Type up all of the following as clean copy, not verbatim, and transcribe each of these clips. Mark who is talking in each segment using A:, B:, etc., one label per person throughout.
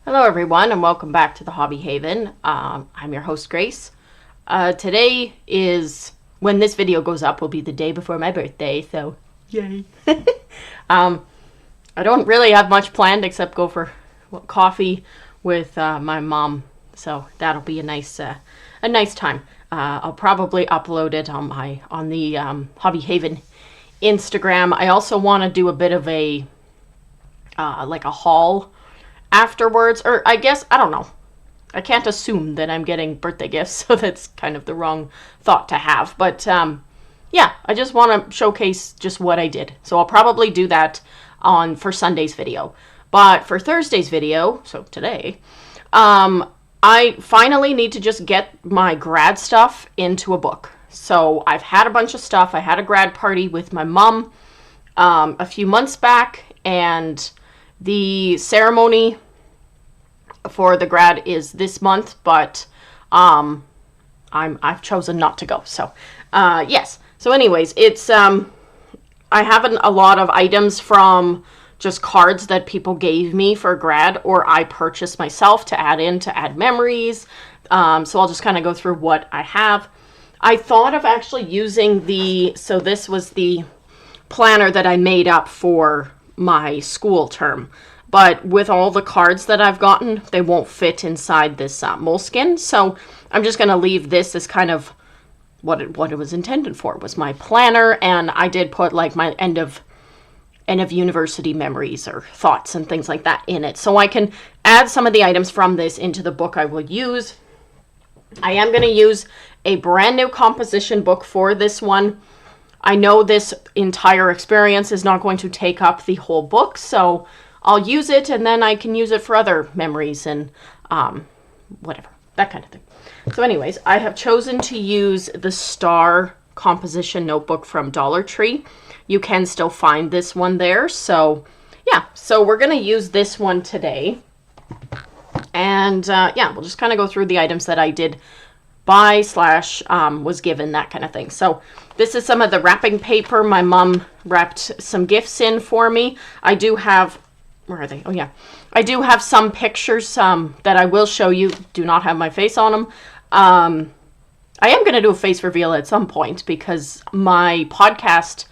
A: Hello everyone and welcome back to the Hobby Haven. I'm your host Grace. Today is, when this video goes up, will be the day before my birthday, so yay. I don't really have much planned except go for coffee with my mom, so that'll be a nice time. I'll probably upload it on the Hobby Haven Instagram. I also want to do a bit of a like a haul afterwards, or I guess, I don't know. I can't assume that I'm getting birthday gifts, so that's kind of the wrong thought to have. But yeah, I just want to showcase just what I did. So I'll probably do that for Sunday's video. But for Thursday's video, so today, I finally need to just get my grad stuff into a book. So I've had a bunch of stuff. I had a grad party with my mom a few months back, and the ceremony for the grad is this month, but I've chosen not to go. So yes. So anyways, it's I have a lot of items from just cards that people gave me for grad, or I purchased myself to add memories. So I'll just kind of go through what I have. I thought of actually using so this was the planner that I made up for my school term, but with all the cards that I've gotten, they won't fit inside this moleskin, so I'm just going to leave this as kind of what it was intended for, was my planner, and I did put like my end of university memories or thoughts and things like that in it, so I can add some of the items from this into the book I will use. I am going to use a brand new composition book for this one. I know this entire experience is not going to take up the whole book, so I'll use it, and then I can use it for other memories and whatever, that kind of thing. So anyways, I have chosen to use the Star composition notebook from Dollar Tree. You can still find this one there, so yeah. So we're going to use this one today. And yeah, we'll just kind of go through the items that I did buy / was given, that kind of thing. So this is some of the wrapping paper. My mom wrapped some gifts in for me. I do have, where are they? Oh yeah. I do have some pictures that I will show you. Do not have my face on them. I am going to do a face reveal at some point because my podcast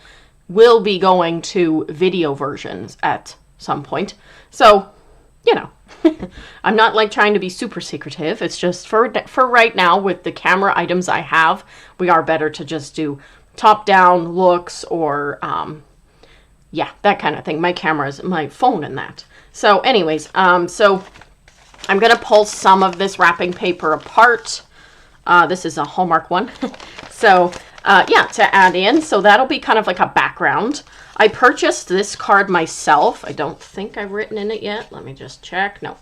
A: will be going to video versions at some point. So, you know, I'm not like trying to be super secretive. It's just for right now, with the camera items I have, we are better to just do top-down looks or, yeah, that kind of thing. My camera's my phone and that. So anyways, so I'm going to pull some of this wrapping paper apart. This is a Hallmark one. So, yeah, to add in. So that'll be kind of like a background. I purchased this card myself. I don't think I've written in it yet. Let me just check. No.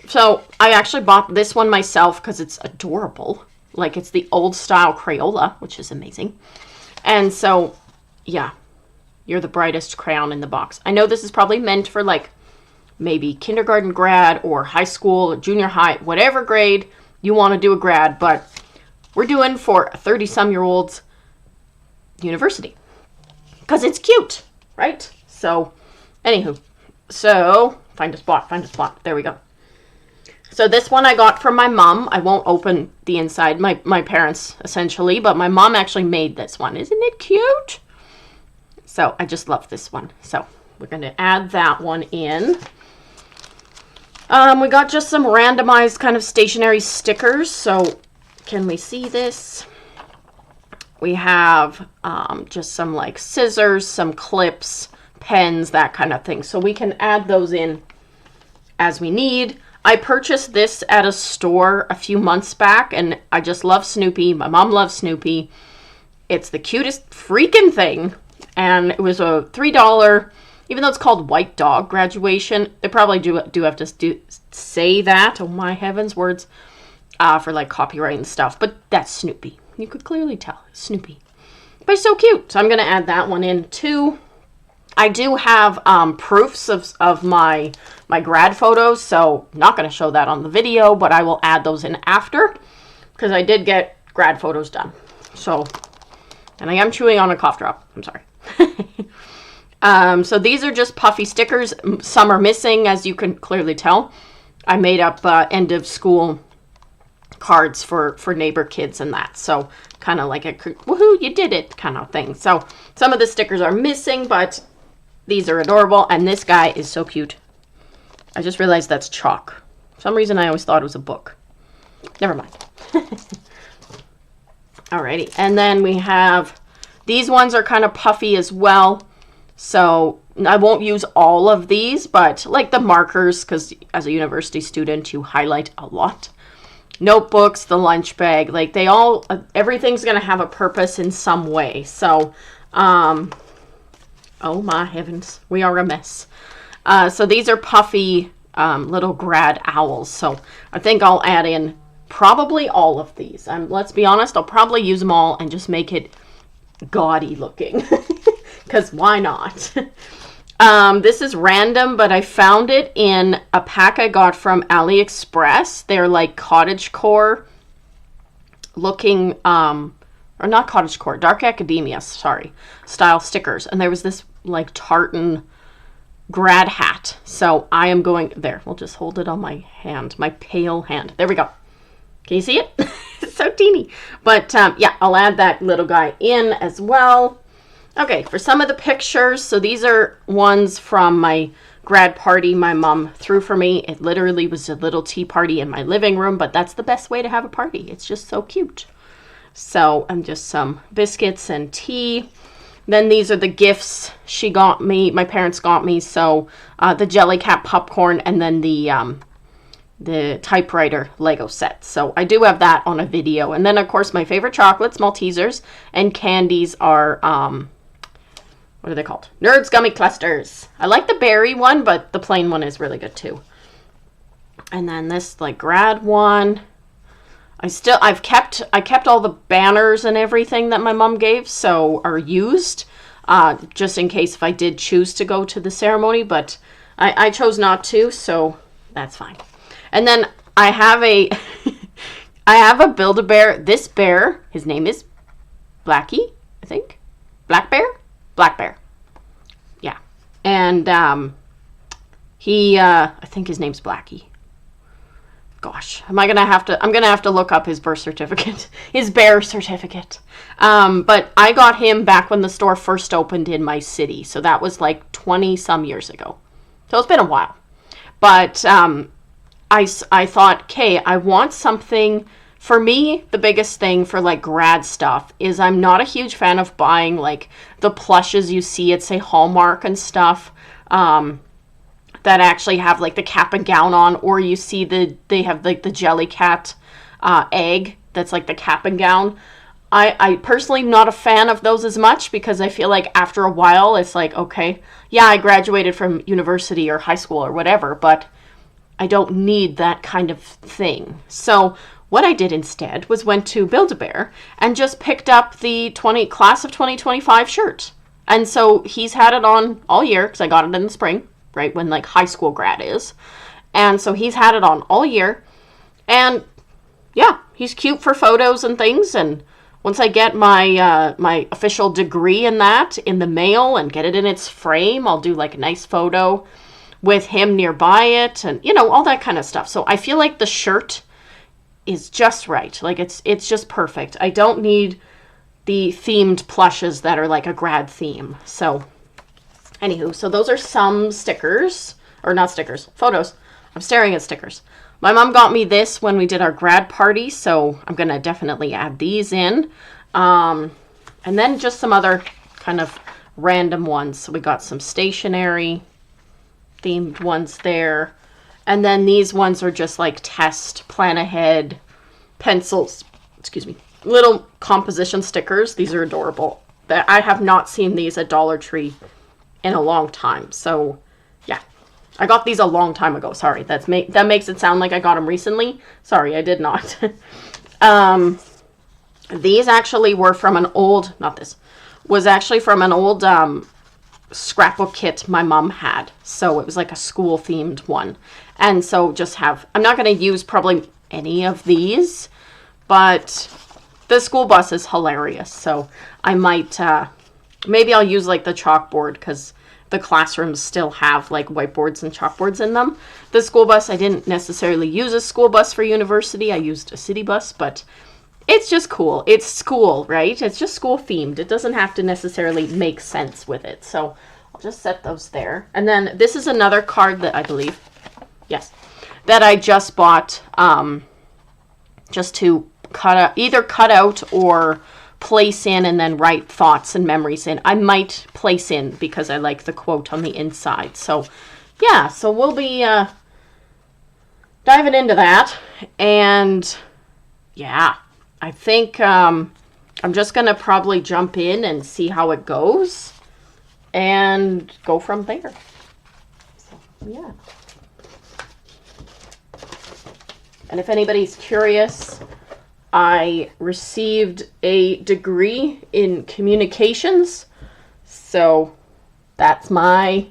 A: So I actually bought this one myself because it's adorable. Like, it's the old style Crayola, which is amazing. And so, yeah, you're the brightest crayon in the box. I know this is probably meant for like maybe kindergarten grad or high school or junior high, whatever grade you want to do a grad, but we're doing for 30-some-year-olds university because it's cute, right? So anywho, so find a spot. There we go. So this one I got from my mom. I won't open the inside, my parents essentially, but my mom actually made this one. Isn't it cute? So I just love this one. So we're going to add that one in. We got just some randomized kind of stationery stickers. So can we see this? We have just some like scissors, some clips, pens, that kind of thing. So we can add those in as we need. I purchased this at a store a few months back, and I just love Snoopy. My mom loves Snoopy. It's the cutest freaking thing. And it was a $3, even though it's called White Dog Graduation. They probably do have to say that, oh my heavens, words, for like copyright and stuff. But that's Snoopy. You could clearly tell, Snoopy. But it's so cute. So I'm going to add that one in too. I do have proofs of my grad photos, so I'm not going to show that on the video, but I will add those in after, because I did get grad photos done. So, and I am chewing on a cough drop. I'm sorry. So these are just puffy stickers. Some are missing, as you can clearly tell. I made up end of school cards for neighbor kids and that. So kind of like a woohoo, you did it kind of thing. So some of the stickers are missing, but these are adorable. And this guy is so cute. I just realized that's chalk. For some reason I always thought it was a book. Never mind. Alrighty. And then we have, these ones are kind of puffy as well. So I won't use all of these, but like the markers, because as a university student, you highlight a lot. Notebooks, the lunch bag, like they all, everything's going to have a purpose in some way. So, oh my heavens, we are a mess. So these are puffy little grad owls. So I think I'll add in probably all of these. Let's be honest, I'll probably use them all and just make it gaudy looking. Because why not? This is random, but I found it in a pack I got from AliExpress. They're like cottagecore looking, or not cottagecore, Dark Academia, sorry, style stickers. And there was this like tartan grad hat. So I am going, there, we'll just hold it on my hand, my pale hand. There we go. Can you see it? It's so teeny. But yeah, I'll add that little guy in as well. Okay, for some of the pictures, so these are ones from my grad party my mom threw for me. It literally was a little tea party in my living room, but that's the best way to have a party. It's just so cute. So, just some biscuits and tea. Then these are the gifts she got me, my parents got me. So, the Jellycat popcorn and then the typewriter Lego set. So I do have that on a video. And then, of course, my favorite chocolates, Maltesers, and candies are, what are they called? Nerds Gummy Clusters. I like the berry one, but the plain one is really good too. And then this like grad one. I kept all the banners and everything that my mom gave, so are used, just in case if I did choose to go to the ceremony, but I chose not to, so that's fine. And then I have a Build-A-Bear. This bear, his name is Blackie, I think. Black Bear? Black Bear. Yeah. And I think his name's Blackie. Gosh, I'm gonna have to look up his birth certificate, his bear certificate. But I got him back when the store first opened in my city, so that was like 20 some years ago. So it's been a while. But I thought, okay, I want something. For me, the biggest thing for like grad stuff is I'm not a huge fan of buying like the plushes you see at say Hallmark and stuff. That actually have like the cap and gown on, or you see they have like the Jellycat egg that's like the cap and gown. I personally am not a fan of those as much because I feel like after a while it's like, okay, yeah, I graduated from university or high school or whatever, but I don't need that kind of thing. So what I did instead was went to Build-A-Bear and just picked up the class of 2025 shirt. And so he's had it on all year because I got it in the spring, right when like high school grad is. And so he's had it on all year. And yeah, he's cute for photos and things. And once I get my my official degree in that in the mail and get it in its frame, I'll do like a nice photo with him nearby it and, you know, all that kind of stuff. So I feel like the shirt is just right. Like it's just perfect. I don't need the themed plushes that are like a grad theme. So anywho, so those are some stickers, or not stickers, photos. I'm staring at stickers. My mom got me this when we did our grad party, so I'm going to definitely add these in. And then just some other kind of random ones. So we got some stationery themed ones there. And then these ones are just like test, plan ahead, pencils, excuse me, little composition stickers. These are adorable. I have not seen these at Dollar Tree in a long time. So yeah, I got these a long time ago. Sorry, that makes it sound like I got them recently. Sorry, I did not. These actually were from an old, was actually from an old scrapbook kit my mom had. So it was like a school themed one. And so I'm not going to use probably any of these, but the school bus is hilarious. So I might, maybe I'll use like the chalkboard because the classrooms still have like whiteboards and chalkboards in them. The school bus, I didn't necessarily use a school bus for university. I used a city bus, but it's just cool. It's school, right? It's just school themed. It doesn't have to necessarily make sense with it. So I'll just set those there. And then this is another card that I believe, yes, that I just bought just to either cut out or place in and then write thoughts and memories in. I might place in because I like the quote on the inside. So yeah, so we'll be diving into that. And yeah, I think I'm just going to probably jump in and see how it goes and go from there. So yeah. And if anybody's curious, I received a degree in communications, so that's my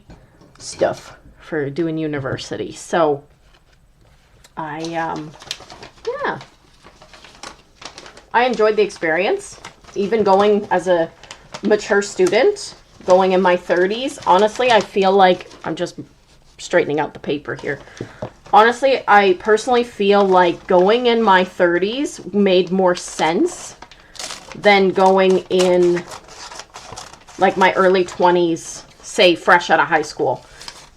A: stuff for doing university. So yeah, I enjoyed the experience, even going as a mature student, going in my 30s. Honestly, I feel like I'm just straightening out the paper here. Honestly, I personally feel like going in my 30s made more sense than going in like my early 20s, say fresh out of high school.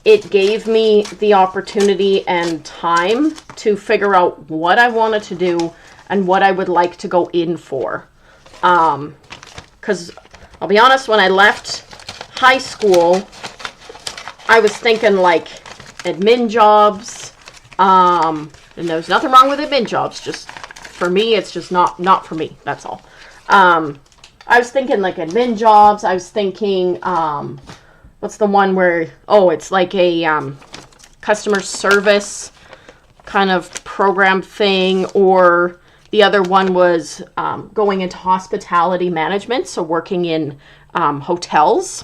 A: It gave me the opportunity and time to figure out what I wanted to do and what I would like to go in for. Because I'll be honest, when I left high school, I was thinking like admin jobs. And there's nothing wrong with admin jobs. Just for me, it's just not for me. That's all. I was thinking like admin jobs. I was thinking, what's the one where, it's like a customer service kind of program thing, or the other one was going into hospitality management, so working in hotels.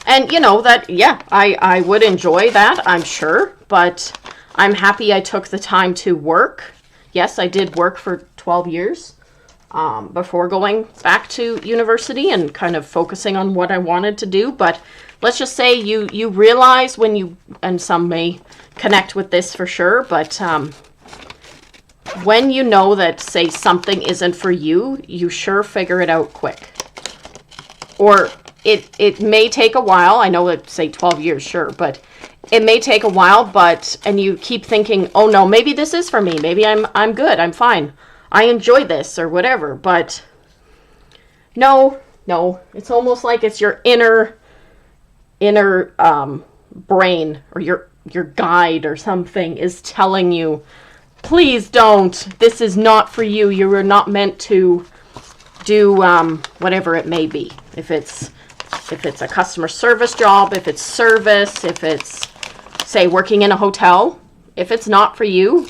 A: And, that, yeah, I would enjoy that, I'm sure. But I'm happy I took the time to work. Yes, I did work for 12 years before going back to university and kind of focusing on what I wanted to do. But let's just say you realize when you, and some may connect with this for sure, but when you know that, say, something isn't for you, you sure figure it out quick. Or it may take a while. I know it's, say, 12 years, sure, but it may take a while, and you keep thinking, oh no, maybe this is for me. Maybe I'm good. I'm fine. I enjoy this or whatever. But no, it's almost like it's your inner brain or your guide or something is telling you, please don't. This is not for you. You were not meant to do whatever it may be. If it's a customer service job, if it's service, if it's, say, working in a hotel, if it's not for you,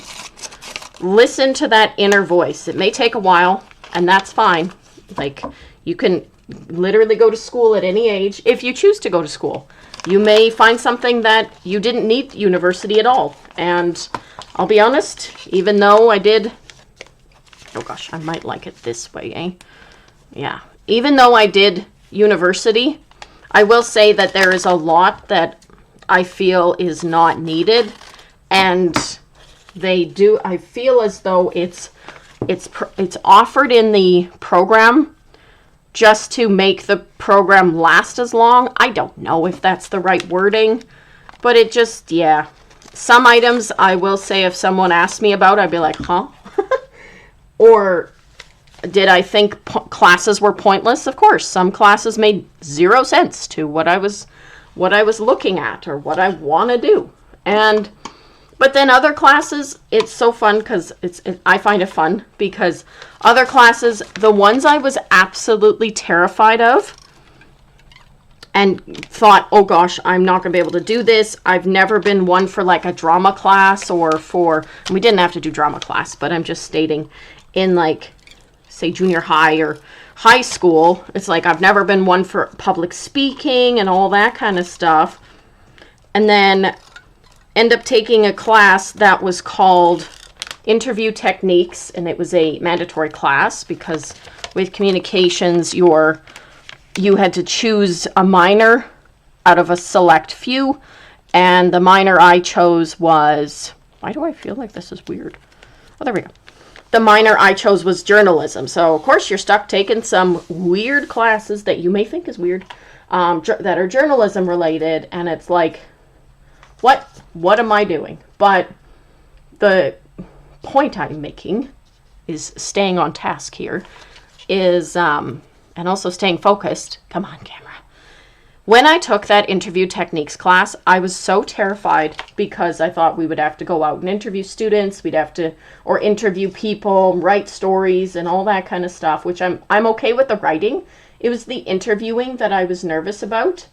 A: listen to that inner voice. It may take a while, and that's fine. Like, you can literally go to school at any age if you choose to go to school. You may find something that you didn't need university at all. And I'll be honest, even though I did, oh gosh, I might like it this way, eh? Yeah. Even though I did university, I will say that there is a lot that I feel is not needed, and I feel as though it's offered in the program just to make the program last as long. I don't know if that's the right wording, but it just, yeah. Some items I will say, if someone asked me about, I'd be like, huh? Or did I think classes were pointless? Of course, some classes made 0 sense to what I was looking at or what I want to do. But then other classes, it's so fun because I find it fun because other classes, the ones I was absolutely terrified of and thought, oh gosh, I'm not going to be able to do this. I've never been one for like a drama class we didn't have to do drama class, but I'm just stating in like, say, junior high or high school, it's like I've never been one for public speaking and all that kind of stuff. And then end up taking a class that was called Interview Techniques, and it was a mandatory class because with communications, you had to choose a minor out of a select few. And the minor I chose was, why do I feel like this is weird? Oh, there we go. The minor I chose was journalism. So, of course, you're stuck taking some weird classes that you may think is weird, that are journalism related. And it's like, what am I doing? But the point I'm making is staying on task here is, and also staying focused. Come on, camera. When I took that interview techniques class, I was so terrified because I thought we would have to go out and interview students, or interview people, write stories and all that kind of stuff, which I'm okay with the writing. It was the interviewing that I was nervous about.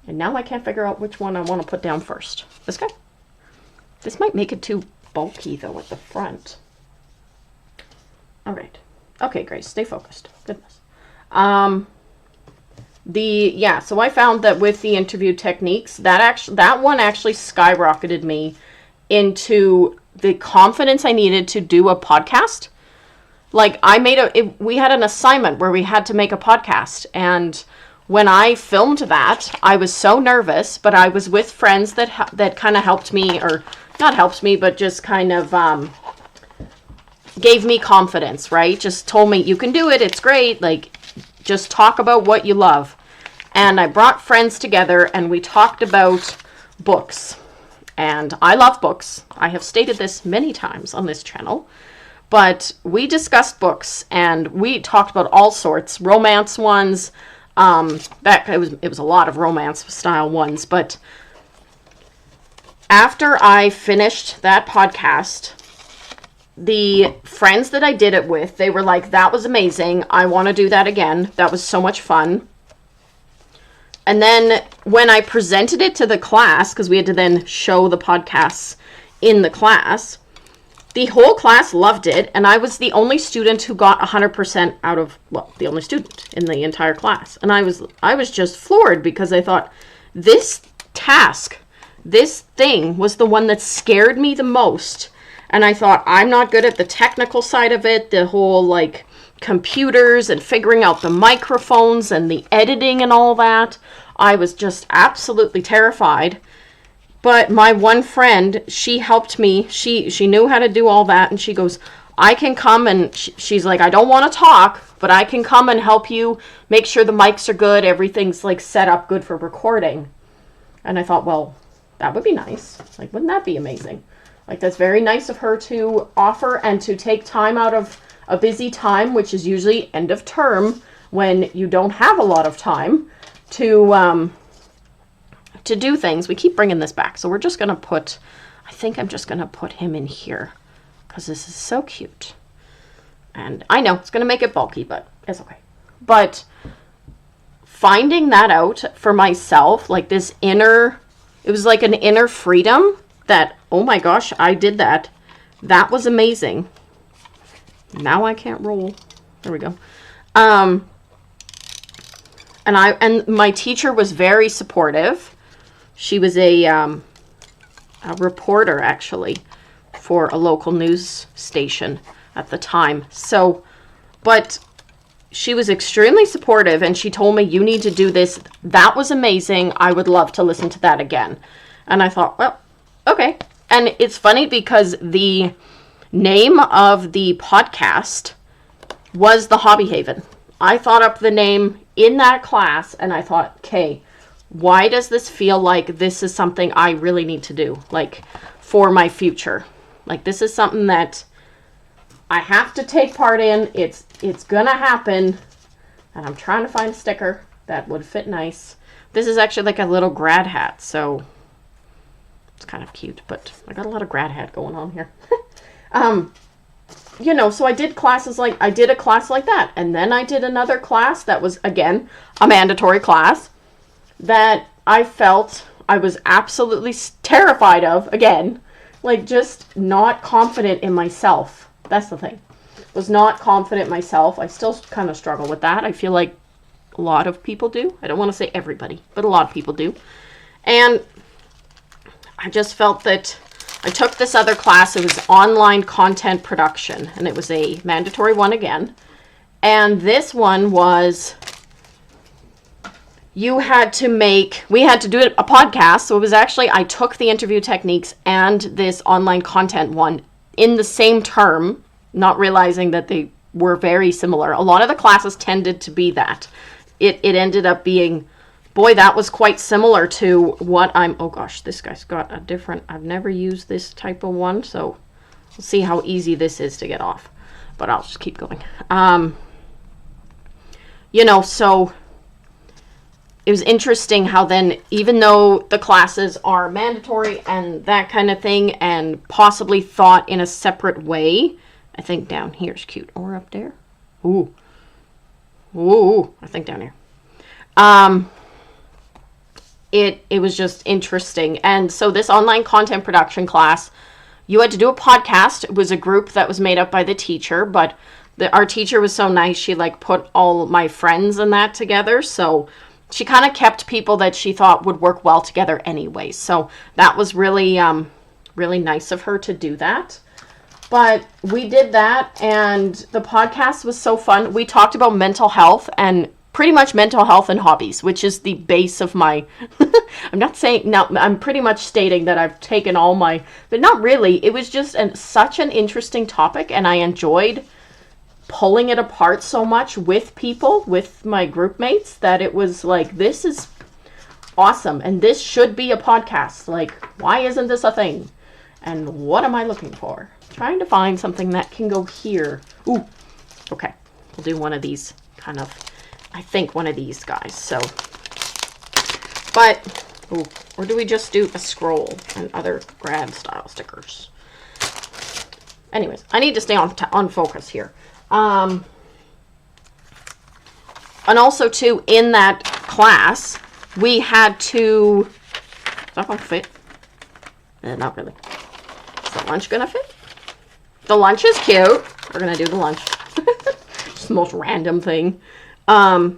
A: And now I can't figure out which one I want to put down first. This guy? This might make it too bulky though at the front. All right. Okay, Grace, stay focused. Goodness. So I found that with the interview techniques, that one actually skyrocketed me into the confidence I needed to do a podcast. Like we had an assignment where we had to make a podcast, and when I filmed that, I was so nervous, but I was with friends that kind of helped me, or not helped me, but just kind of gave me confidence, right? Just told me, you can do it, it's great, like, just talk about what you love. And I brought friends together and we talked about books. And I love books. I have stated this many times on this channel. But we discussed books and we talked about all sorts, romance ones. It was a lot of romance style ones. But after I finished that podcast, the friends that I did it with, they were like, that was amazing. I want to do that again. That was so much fun. And then when I presented it to the class, because we had to then show the podcasts in the class, the whole class loved it. And I was the only student who got 100% out of, the only student in the entire class. And I was just floored because I thought, this task, this thing was the one that scared me the most. And I thought, I'm not good at the technical side of it, the whole, like, computers and figuring out the microphones and the editing and all that. I was just absolutely terrified. But my one friend, she helped me. She knew how to do all that. And she goes, I can come and she's like, I don't want to talk, but I can come and help you make sure the mics are good. Everything's like set up good for recording. And I thought, well, that would be nice. Like, wouldn't that be amazing? Like, that's very nice of her to offer and to take time out of a busy time, which is usually end of term when you don't have a lot of time to do things. We keep bringing this back. So we're just going to put, I think I'm just going to put him in here because this is so cute. And I know it's going to make it bulky, but it's okay. But finding that out for myself, like this inner, it was like an inner freedom that, oh my gosh, I did that. That was amazing. Now I can't roll. There we go. And my teacher was very supportive. She was a reporter, actually, for a local news station at the time. So, but she was extremely supportive, and she told me, you need to do this. That was amazing. I would love to listen to that again. And I thought, well, okay. And it's funny because the name of the podcast was The Hobby Haven. I thought up the name in that class, and I thought, okay, why does this feel like this is something I really need to do, like, for my future? Like, this is something that I have to take part in. It's gonna happen. And I'm trying to find a sticker that would fit nice. This is actually like a little grad hat, so it's kind of cute, but I got a lot of grad hat going on here. You know, so I did a class like that. And then I did another class that was, again, a mandatory class that I felt I was absolutely terrified of, again, like just not confident in myself. That's the thing. Was not confident myself. I still kind of struggle with that. I feel like a lot of people do. I don't want to say everybody, but a lot of people do. And I just felt that I took this other class. It was online content production, and it was a mandatory one again. And this one was we had to do a podcast. So it was actually, I took the interview techniques and this online content one in the same term, not realizing that they were very similar. A lot of the classes tended to be that. It ended up being, boy, that was quite similar to what oh gosh, this guy's got a different, I've never used this type of one, so we'll see how easy this is to get off. But I'll just keep going. So it was interesting how then, even though the classes are mandatory and that kind of thing, and possibly thought in a separate way, I think down here is cute, or up there. Ooh, I think down here. It was just interesting. And so this online content production class, you had to do a podcast. It was a group that was made up by the teacher, but our teacher was so nice. She put all my friends and that together. So she kind of kept people that she thought would work well together anyway. So that was really, really nice of her to do that. But we did that, and the podcast was so fun. We talked about mental health, and pretty much mental health and hobbies, which is the base of my, I'm not saying, no, I'm pretty much stating that I've taken all my, but not really. It was just such an interesting topic, and I enjoyed pulling it apart so much with people, with my group mates, that it was like, this is awesome, and this should be a podcast. Like, why isn't this a thing? And what am I looking for? Trying to find something that can go here. Ooh, okay. We'll do one of these kind of, I think one of these guys. So, but, ooh, or do we just do a scroll and other grad style stickers? Anyways, I need to stay on focus here. And also too, in that class, we had to, is that going to fit? Not really. Is the lunch going to fit? The lunch is cute. We're going to do the lunch. Just the most random thing. That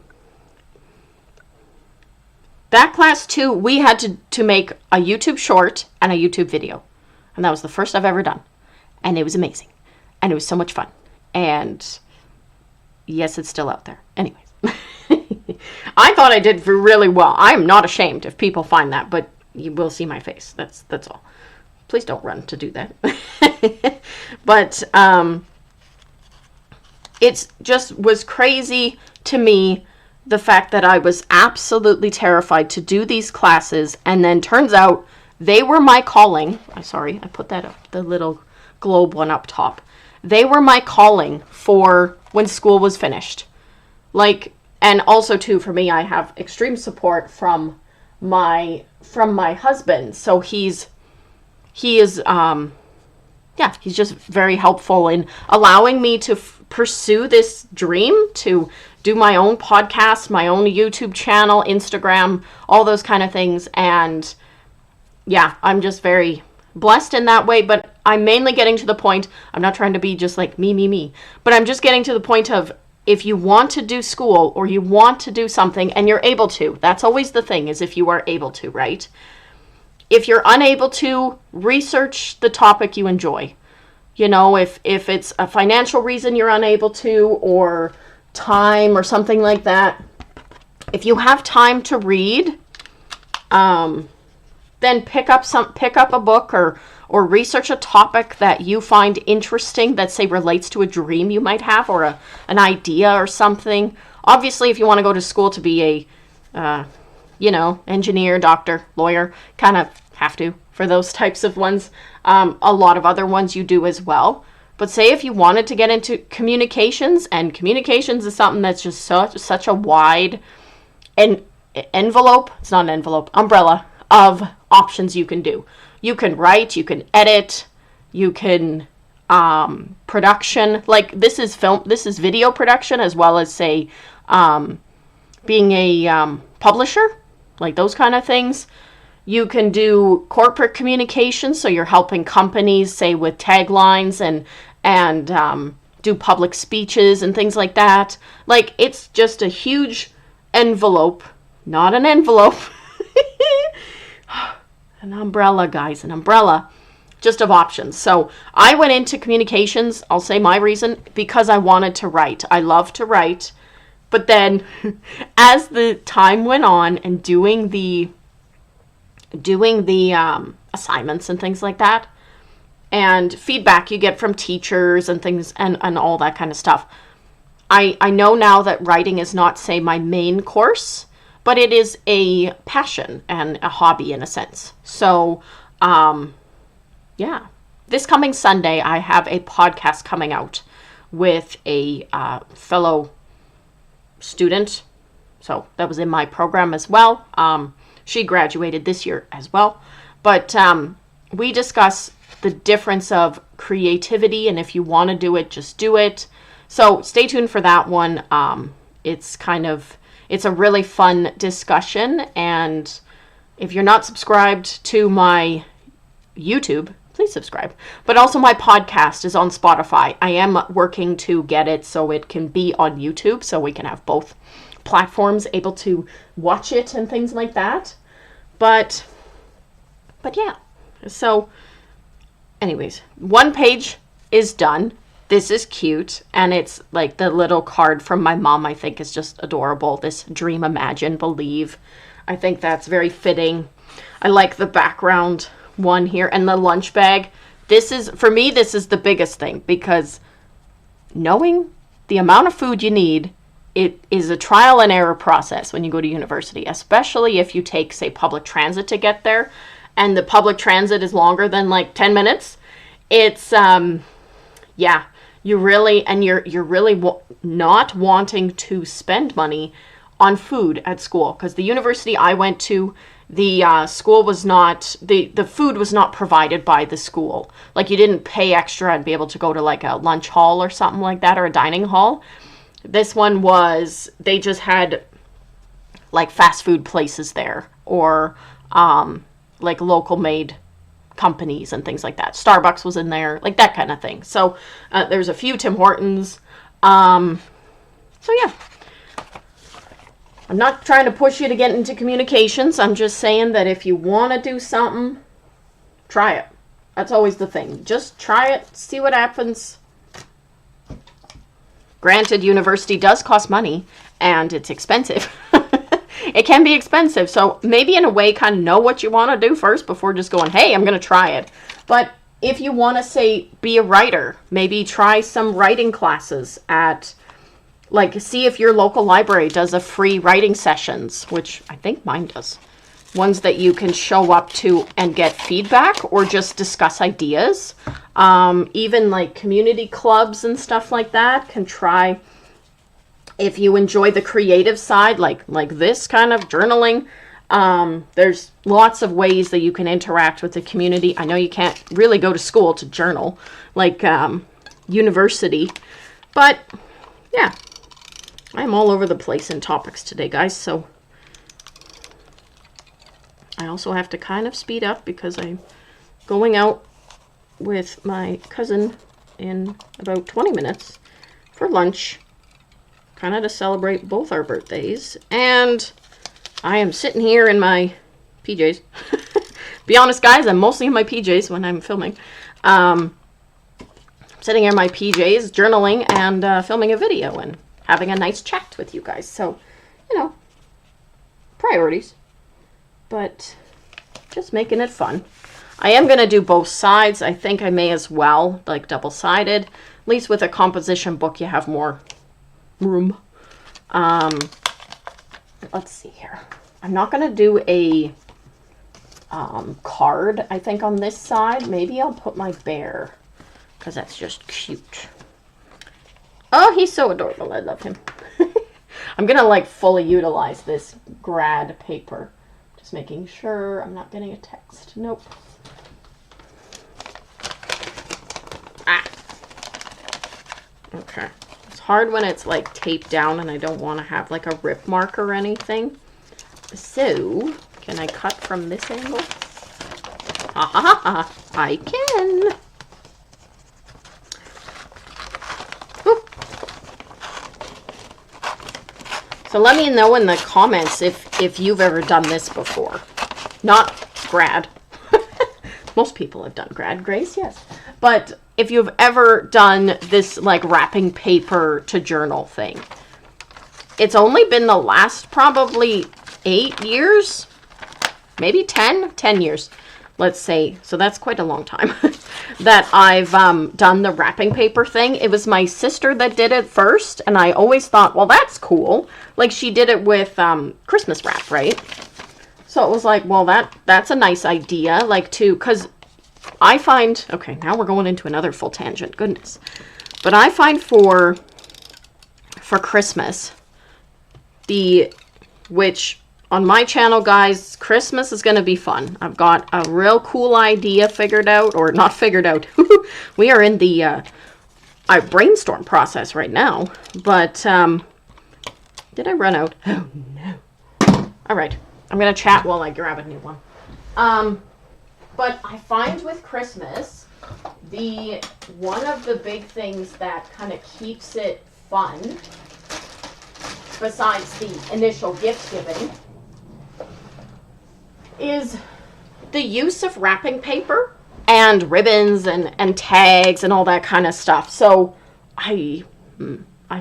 A: class too, we had to make a YouTube short and a YouTube video. And that was the first I've ever done. And it was amazing. And it was so much fun. And yes, it's still out there. Anyways. I thought I did really well. I'm not ashamed if people find that, but you will see my face. That's all. Please don't run to do that. But it just was crazy to me, the fact that I was absolutely terrified to do these classes, and then turns out they were my calling. I'm sorry, I put that up, the little globe one up top. They were my calling for when school was finished. Like, and also too, for me, I have extreme support from my husband. So he is he's just very helpful in allowing me to pursue this dream, to do my own podcast, my own YouTube channel, Instagram, all those kind of things. And yeah, I'm just very blessed in that way. But I'm mainly getting to the point, I'm not trying to be just like me, but I'm just getting to the point of, if you want to do school or you want to do something and you're able to, that's always the thing, is if you are able to, right? If you're unable to, research the topic you enjoy. You know, if it's a financial reason you're unable to, or time or something like that, if you have time to read, then pick up a book or research a topic that you find interesting that, say, relates to a dream you might have, or an idea or something. Obviously, if you want to go to school to be a, engineer, doctor, lawyer, kind of have to for those types of ones. A lot of other ones you do as well. But say if you wanted to get into communications, and communications is something that's just such a wide umbrella of options you can do. You can write, you can edit, you can production. Like, this is video production, as well as, say, being a publisher, like those kind of things. You can do corporate communications, so you're helping companies, say, with taglines and do public speeches and things like that. Like, it's just a huge envelope, not an envelope. An umbrella, guys, an umbrella, just of options. So I went into communications, I'll say my reason, because I wanted to write. I love to write, But then as the time went on and doing the assignments and things like that, and feedback you get from teachers and things and all that kind of stuff, I know now that writing is not, say, my main course, but it is a passion and a hobby in a sense. So, yeah. This coming Sunday, I have a podcast coming out with a fellow student. So that was in my program as well. She graduated this year as well. But we discuss the difference of creativity, and if you want to do it, just do it. So stay tuned for that one. It's a really fun discussion. And if you're not subscribed to my YouTube, please subscribe. But also my podcast is on Spotify. I am working to get it so it can be on YouTube, so we can have both platforms able to watch it and things like that. But yeah. So anyways, one page is done. This is cute, and it's like the little card from my mom, I think, is just adorable. This dream, imagine, believe. I think that's very fitting. I like the background one here, and the lunch bag. This is, for me, this is the biggest thing, because knowing the amount of food you need, it is a trial and error process when you go to university, especially if you take, say, public transit to get there, and the public transit is longer than like 10 minutes. It's, yeah, you're really not wanting to spend money on food at school, because the university I went to, the school was not, the food was not provided by the school. Like, you didn't pay extra and be able to go to like a lunch hall or something like that, or a dining hall. This one was, they just had like fast food places there, or like local made companies and things like that. Starbucks was in there, like that kind of thing. So there's a few Tim Hortons. So yeah. I'm not trying to push you to get into communications. I'm just saying that if you want to do something, try it. That's always the thing. Just try it, see what happens. Granted, university does cost money, and it's expensive. It can be expensive, so maybe in a way kind of know what you want to do first before just going, hey, I'm going to try it. But if you want to, say, be a writer, maybe try some writing classes at, like, see if your local library does a free writing sessions, which I think mine does. Ones that you can show up to and get feedback or just discuss ideas. Even like community clubs and stuff like that can try. If you enjoy the creative side, like this kind of journaling, there's lots of ways that you can interact with the community. I know you can't really go to school to journal, like university, but yeah, I'm all over the place in topics today, guys, so I also have to kind of speed up because I'm going out with my cousin in about 20 minutes for lunch, kind of to celebrate both our birthdays, and I am sitting here in my PJs. Be honest, guys, I'm mostly in my PJs when I'm filming. Sitting here in my PJs, journaling, and filming a video, and having a nice chat with you guys. So, you know, priorities. But just making it fun. I am going to do both sides. I think I may as well, like double-sided. At least with a composition book, you have more room. Let's see here. I'm not going to do a card, I think, on this side. Maybe I'll put my bear, because that's just cute. Oh, he's so adorable. I love him. I'm going to, like, fully utilize this grad paper. Just making sure I'm not getting a text. Nope. Ah. Okay. It's hard when it's, like, taped down and I don't want to have, like, a rip mark or anything. So, can I cut from this angle? Ha ha ha ha. I can. So let me know in the comments if you've ever done this before. Not grad. Most people have done grad, Grace, yes. But if you've ever done this, like, wrapping paper to journal thing. it's only been the last probably 8 years, maybe 10 years, let's say. So that's quite a long time that I've done the wrapping paper thing. It was my sister that did it first, and I always thought, well, that's cool. Like, she did it with Christmas wrap, right? So it was like, well, that's a nice idea, like, to, because I find, okay, now we're going into another full tangent, goodness. But I find for Christmas, which on my channel, guys, Christmas is going to be fun. I've got a real cool idea figured out, or not figured out. We are in the brainstorm process right now. But, did I run out? Oh, no. All right. I'm going to chat while I grab a new one. But I find with Christmas, one of the big things that kind of keeps it fun, besides the initial gift giving, is the use of wrapping paper and ribbons and tags and all that kind of stuff. So I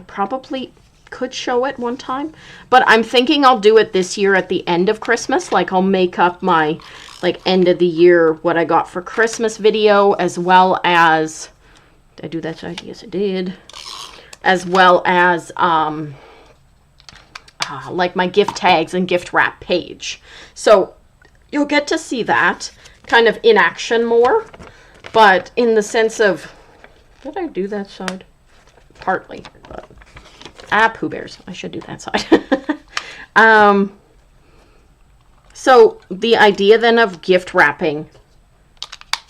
A: probably could show it one time, but I'm thinking I'll do it this year at the end of Christmas. Like, I'll make up my like end of the year what I got for Christmas video, as well as, did I do that side? Yes, I did. As well as like my gift tags and gift wrap page. So you'll get to see that kind of in action more, but in the sense of, did I do that side? Partly, but Pooh Bears. I should do that side. So the idea then of gift wrapping,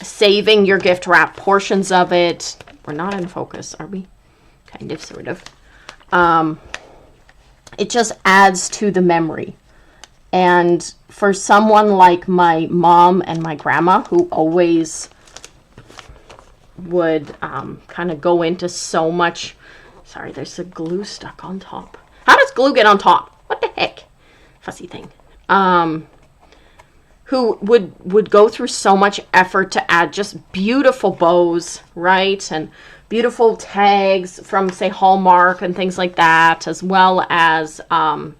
A: saving your gift wrap portions of it. We're not in focus, are we? Kind of, sort of. It just adds to the memory. And for someone like my mom and my grandma, who always would kind of go into so much. Sorry, there's a glue stuck on top. How does glue get on top? What the heck? Fussy thing. Who would go through so much effort to add just beautiful bows, right? And beautiful tags from, say, Hallmark and things like that, as well as, I'm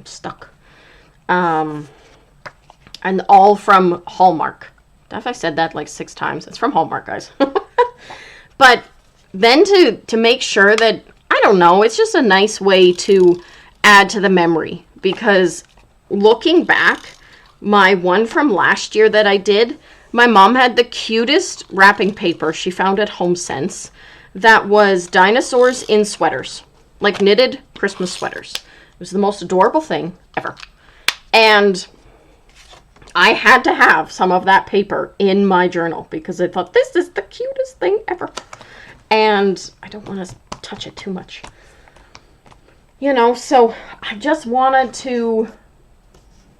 A: stuck. And all from Hallmark. Have I said that like 6 times? It's from Hallmark, guys. But then to make sure that, I don't know, it's just a nice way to add to the memory. Because looking back, my one from last year that I did, my mom had the cutest wrapping paper she found at HomeSense that was dinosaurs in sweaters, like knitted Christmas sweaters. It was the most adorable thing ever. And I had to have some of that paper in my journal because I thought, this is the cutest thing ever. And I don't want to touch it too much. You know, so I just wanted to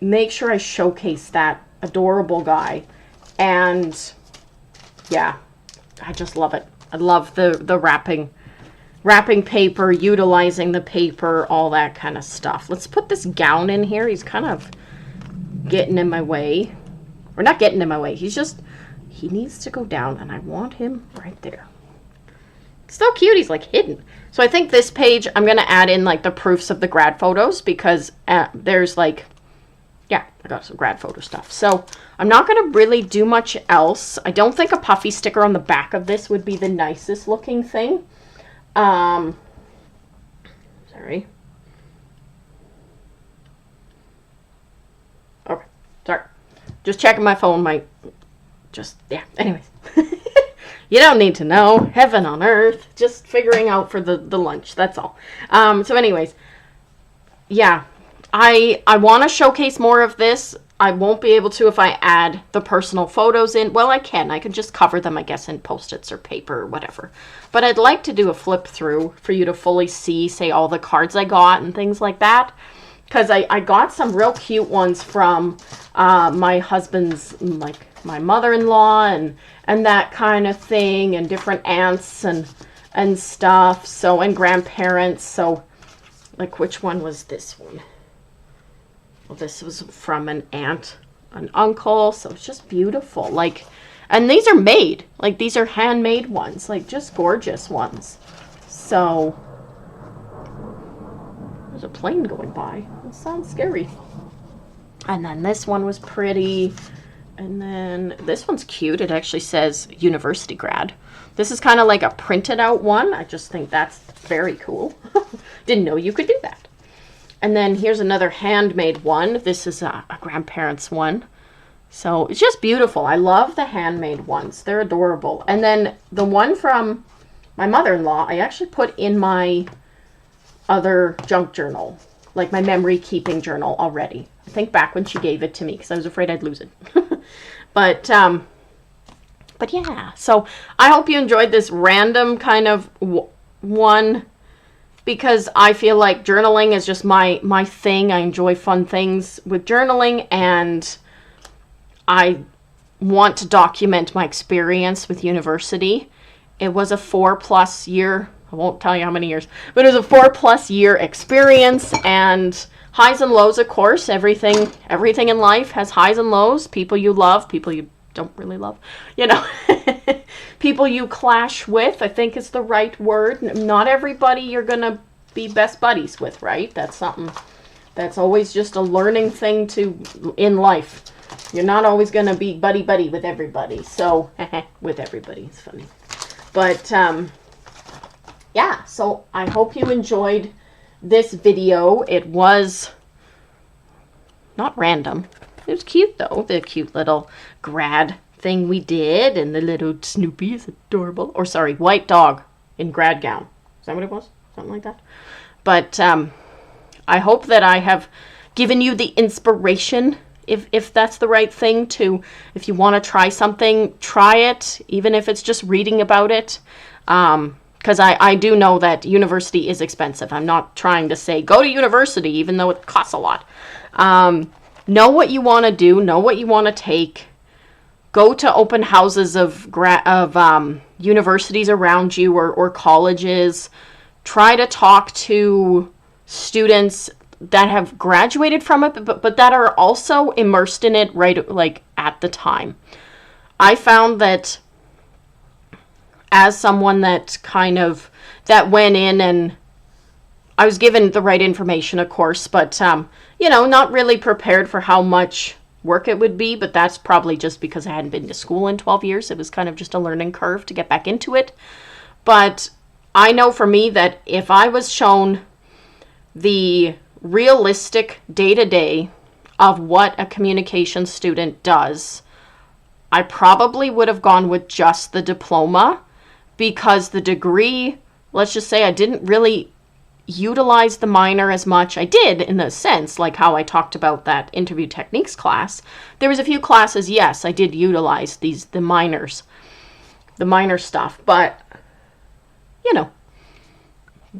A: make sure I showcase that adorable guy. And yeah, I just love it. I love the wrapping paper, utilizing the paper, all that kind of stuff. Let's put this gown in here. He's kind of getting in my way. Or not getting in my way. He needs to go down, and I want him right there. It's so cute. He's like hidden. So I think this page, I'm going to add in like the proofs of the grad photos because there's like, yeah, I got some grad photo stuff. So I'm not going to really do much else. I don't think a puffy sticker on the back of this would be the nicest looking thing. Sorry. Okay, sorry. Just checking my phone. Yeah, anyways. You don't need to know. Heaven on earth. Just figuring out for the lunch. That's all. So anyways, yeah. I want to showcase more of this. I won't be able to if I add the personal photos in. Well, I can. I can just cover them, I guess, in Post-its or paper or whatever. But I'd like to do a flip through for you to fully see, say, all the cards I got and things like that. Because I got some real cute ones from my husband's, like, my mother-in-law and that kind of thing, and different aunts and stuff, so, and grandparents. So, like, which one was this one? Well, this was from an aunt, an uncle, so it's just beautiful. Like, and these are made, like, these are handmade ones, like, just gorgeous ones. So, there's a plane going by. It sounds scary. And then this one was pretty. And then this one's cute. It actually says university grad. This is kind of like a printed out one. I just think that's very cool. Didn't know you could do that. And then here's another handmade one. This is a grandparent's one. So it's just beautiful. I love the handmade ones. They're adorable. And then the one from my mother-in-law, I actually put in my other junk journal, like my memory keeping journal already. I think back when she gave it to me because I was afraid I'd lose it. But yeah, so I hope you enjoyed this random kind of one, because I feel like journaling is just my thing. I enjoy fun things with journaling, and I want to document my experience with university. It was a 4+ year, I won't tell you how many years, but it was a 4+ year experience, and highs and lows, of course. Everything in life has highs and lows. People you love, people you don't really love, you know. People you clash with, I think is the right word. Not everybody you're gonna be best buddies with, right? That's something that's always just a learning thing in life. You're not always gonna be buddy with everybody. So with everybody, it's funny. But yeah, so I hope you enjoyed this video. It was not random. It was cute though. The cute little grad thing we did, and the little Snoopy is adorable. Or sorry, white dog in grad gown. Is that what it was? Something like that. But I hope that I have given you the inspiration, if that's the right thing, to, if you want to try something, try it, even if it's just reading about it. Because I do know that university is expensive. I'm not trying to say go to university, even though it costs a lot. Know what you want to do. Know what you want to take. Go to open houses of universities around you, or colleges. Try to talk to students that have graduated from it, but that are also immersed in it right, like, at the time. I found that as someone that went in, and I was given the right information, of course, but, not really prepared for how much work it would be, but that's probably just because I hadn't been to school in 12 years. It was kind of just a learning curve to get back into it. But I know for me that if I was shown the realistic day-to-day of what a communication student does, I probably would have gone with just the diploma, because the degree, let's just say I didn't really utilize the minor as much. I did, in a sense, like how I talked about that interview techniques class. There was a few classes, yes, I did utilize the minor stuff, but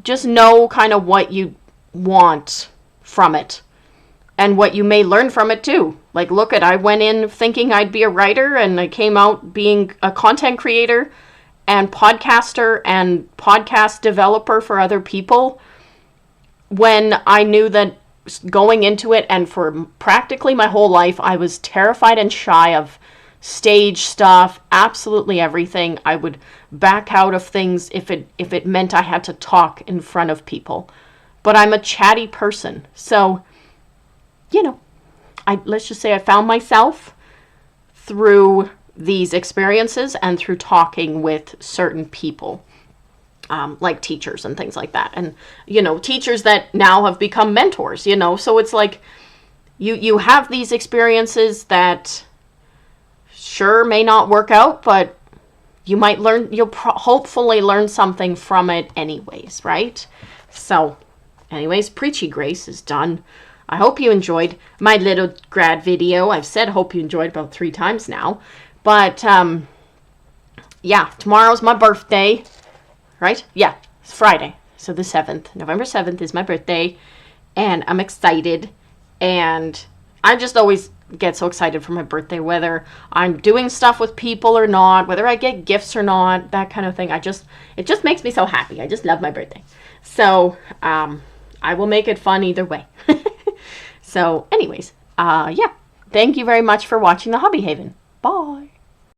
A: just know kind of what you want from it and what you may learn from it too. Like, I went in thinking I'd be a writer, and I came out being a content creator and podcaster and podcast developer for other people, when I knew that going into it, and for practically my whole life, I was terrified and shy of stage stuff, absolutely everything. I would back out of things if it meant I had to talk in front of people. But I'm a chatty person. So, let's just say I found myself through these experiences and through talking with certain people, like teachers and things like that. And, teachers that now have become mentors, so it's like you have these experiences that sure may not work out, but you'll hopefully learn something from it anyways, right? So anyways, Preachy Grace is done. I hope you enjoyed my little grad video. I've said hope you enjoyed about 3 times now. But, yeah, tomorrow's my birthday, right? Yeah, it's Friday. So the 7th, November 7th is my birthday, and I'm excited. And I just always get so excited for my birthday, whether I'm doing stuff with people or not, whether I get gifts or not, that kind of thing. It just makes me so happy. I just love my birthday. So, I will make it fun either way. So anyways, yeah, thank you very much for watching the Hobby Haven. Bye.